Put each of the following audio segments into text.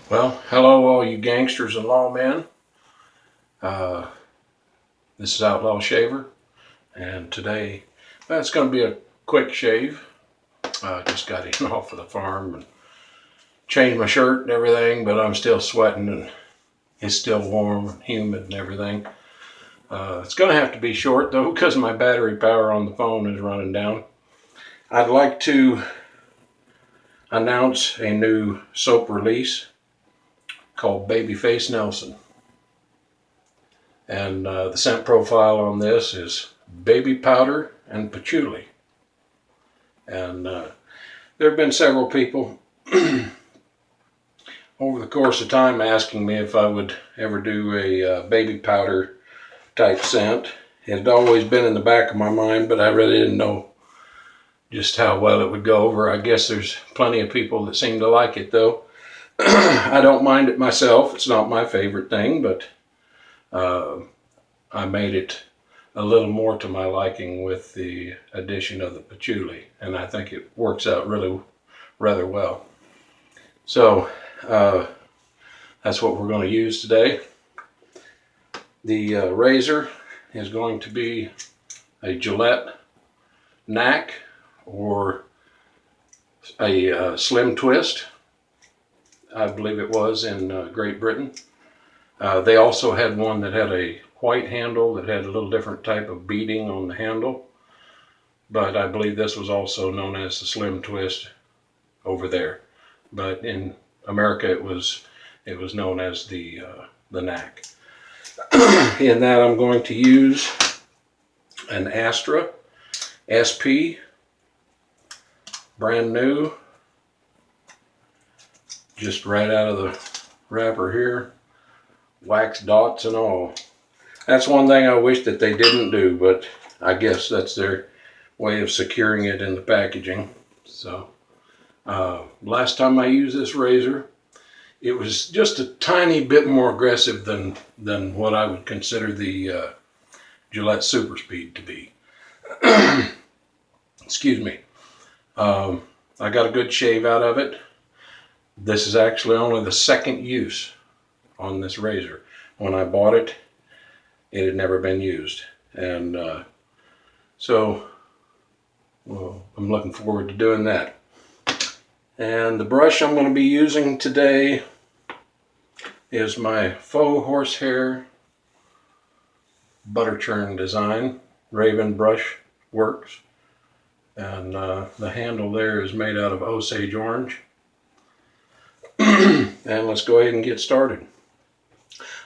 Well, hello all you gangsters and lawmen. Uh, this is Outlaw Shaver, and today, well, it's going to be a quick shave. Just got in off of the farm and changed my shirt and everything, but I'm still sweating and it's still warm and humid and everything. It's going to have to be short though because my battery power on the phone is running down. I'd like to announce a new soap release called Babyface Nelson. And the scent profile on this is baby powder and patchouli. And there have been several people over the course of time asking me if I would ever do a baby powder type scent. It had always been in the back of my mind, but I really didn't know just how well it would go over. I guess there's plenty of people that seem to like it though. I don't mind it myself. It's not my favorite thing, but I made it a little more to my liking with the addition of the patchouli, and I think it works out really rather well. So that's what we're going to use today. The razor is going to be a Gillette Knack or a Slim Twist. I believe it was in Great Britain. They also had one that had a white handle that had a little different type of beading on the handle, but I believe this was also known as the Slim Twist over there. But in America, it was known as the Knack. In that, I'm going to use an Astra SP, brand new, just right out of the wrapper here, wax dots and all. That's one thing I wish that they didn't do, but I guess that's their way of securing it in the packaging. So last time I used this razor, it was just a tiny bit more aggressive than what I would consider the Gillette Super Speed to be. Excuse me. I got a good shave out of it. This is actually only the second use on this razor. When I bought it, it had never been used, and so I'm looking forward to doing that. And the brush I'm going to be using today is my faux horsehair butter churn design, Raven Brush Works, and the handle there is made out of Osage orange. And let's go ahead and get started.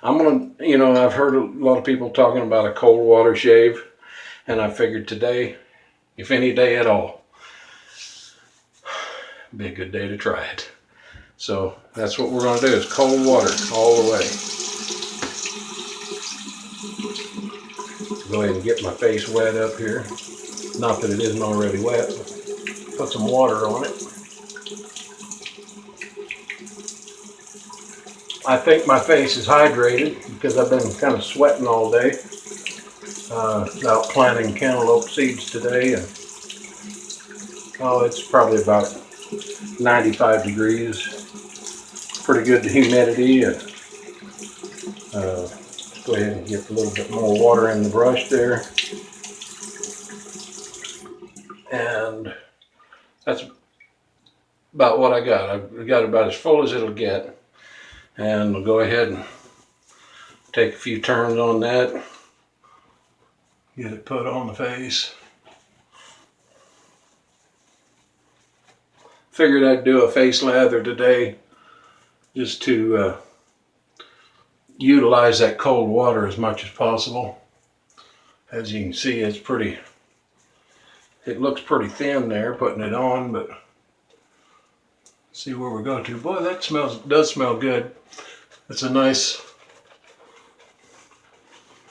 I'm going to, I've heard a lot of people talking about a cold water shave, and I figured today, if any day at all, be a good day to try it. So that's what we're going to do, is cold water all the way. Go ahead and get my face wet up here. Not that it isn't already wet, but put some water on it. I think my face is hydrated because I've been kind of sweating all day. Out planting cantaloupe seeds today, and it's probably about 95 degrees. Pretty good humidity, and let's go ahead and get a little bit more water in the brush there. And that's about what I got. I've got about as full as it'll get. And we'll go ahead and take a few turns on that. Get it put on the face. Figured I'd do a face lather today just to utilize that cold water as much as possible. As you can see, it looks pretty thin there putting it on, but see where we're going to. Boy, that does smell good. It's a nice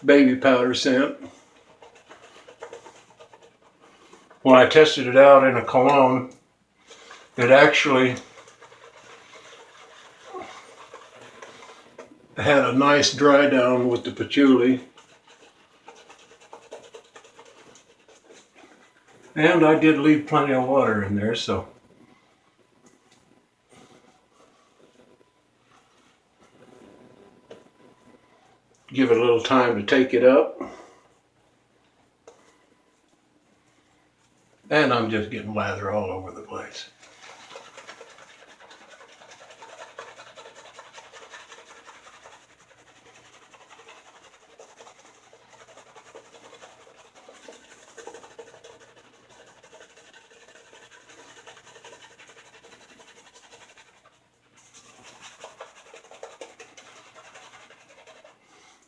baby powder scent. When I tested it out in a cologne, it actually had a nice dry down with the patchouli. And I did leave plenty of water in there, so Give it a little time to take it up. And I'm just getting lather all over the place.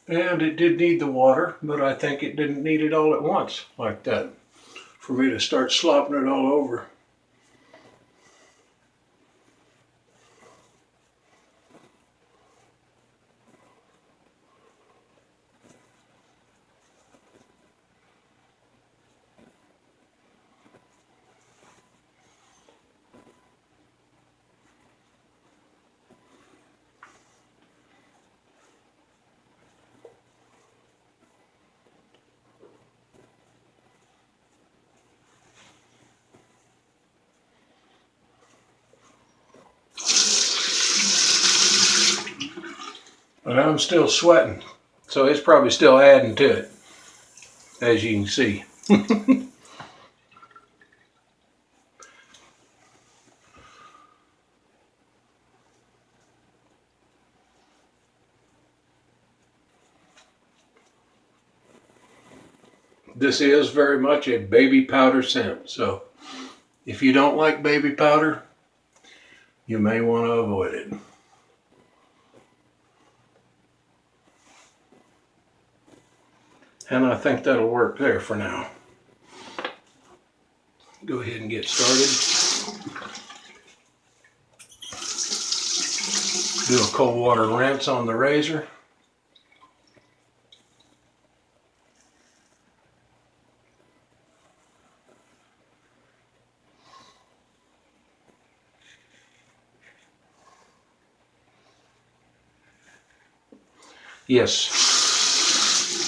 And it did need the water, but I think it didn't need it all at once like that for me to start slopping it all over. But I'm still sweating, so it's probably still adding to it, as you can see. This is very much a baby powder scent, so if you don't like baby powder, you may want to avoid it. And I think that'll work there for now. Go ahead and get started. Do a cold water rinse on the razor. Yes,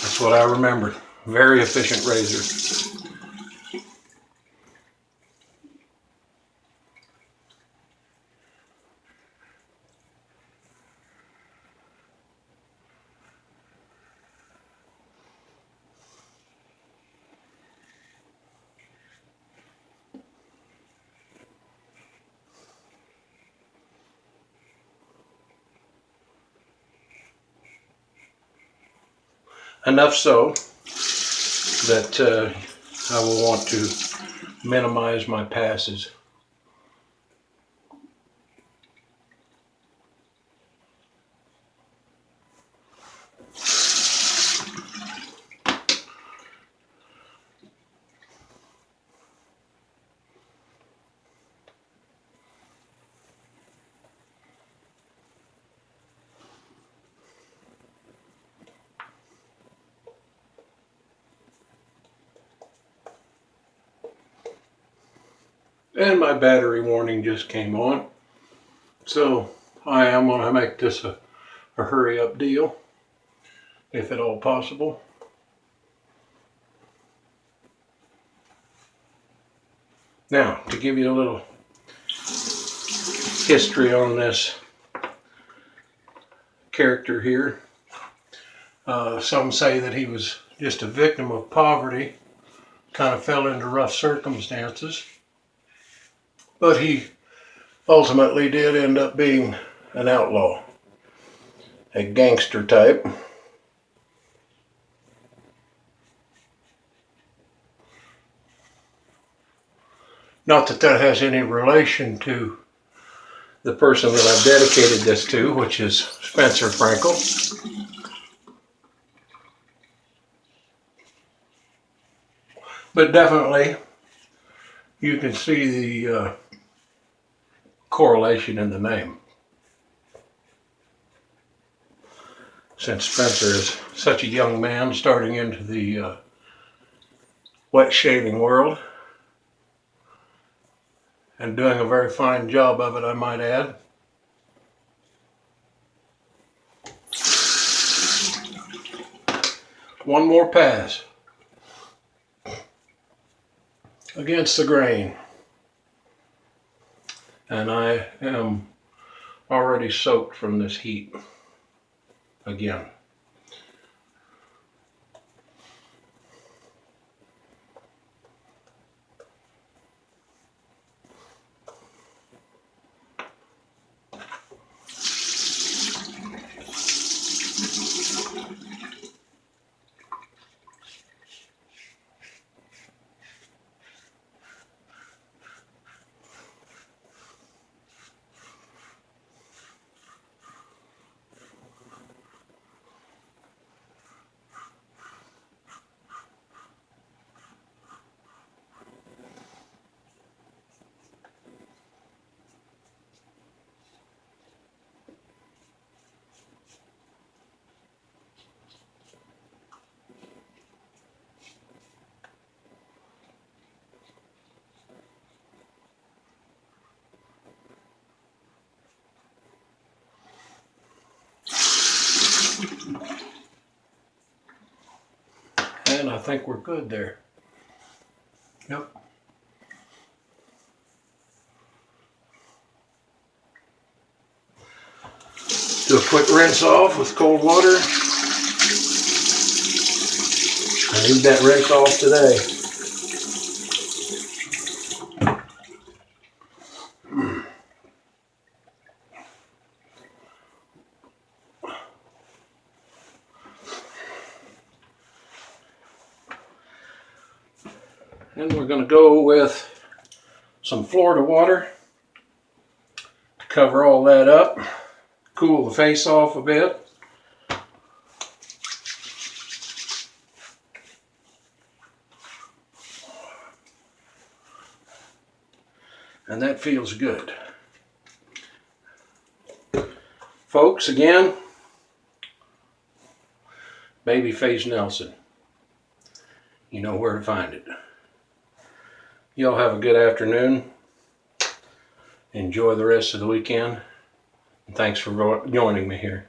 that's what I remembered. Very efficient razor. Enough so that I will want to minimize my passes. And my battery warning just came on. So I am going to make this a hurry up deal, if at all possible. Now, to give you a little history on this character here, some say that he was just a victim of poverty, kind of fell into rough circumstances, but he ultimately did end up being an outlaw, a gangster type. Not that that has any relation to the person that I've dedicated this to, which is Spencer Frankel. But definitely you can see the correlation in the name. Since Spencer is such a young man starting into the wet shaving world, and doing a very fine job of it, I might add. One more pass against the grain, and I am already soaked from this heat again. And I think we're good there. Yep. Do a quick rinse off with cold water. I need that rinse off today. And we're going to go with some Florida water to cover all that up, cool the face off a bit. And that feels good. Folks, again, Babyface Nelson. You know where to find it. Y'all have a good afternoon. Enjoy the rest of the weekend. And thanks for joining me here.